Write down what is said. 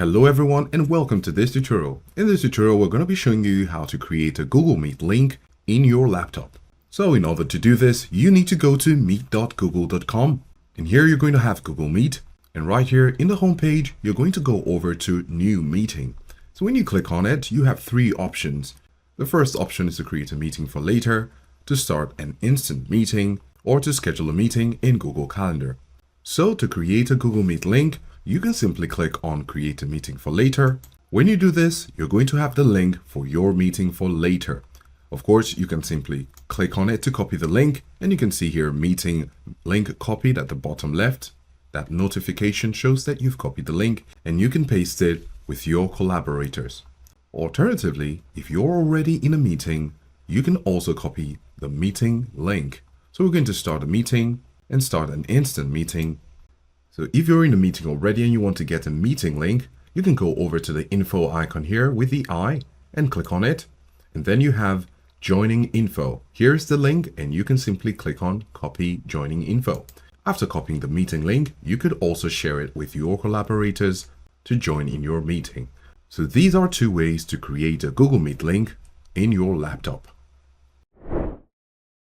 Hello everyone and welcome to this tutorial. In this tutorial we're going to be showing you how to create a Google Meet link in your laptop. So in order to do this, you need to go to meet.google.com, and here you're going to have Google Meet, and right here in the home page you're going to go over to New Meeting. So when you click on it, you have three options. The first option is to create a meeting for later, to start an instant meeting, or to schedule a meeting in Google Calendar. So to create a Google Meet link, you can simply click on Create a Meeting for Later. When you do this, you're going to have the link for your meeting for later. Of course, you can simply click on it to copy the link, and you can see here meeting link copied at the bottom left. That notification shows that you've copied the link, and you can paste it with your collaborators. Alternatively, if you're already in a meeting, you can also copy the meeting link. So we're going to start a meeting and start an instant meeting. So if you're in a meeting already and you want to get a meeting link, you can go over to the info icon here with the eye and click on it. And then you have joining info. Here's the link, and you can simply click on copy joining info. After copying the meeting link, you could also share it with your collaborators to join in your meeting. So these are two ways to create a Google Meet link in your laptop.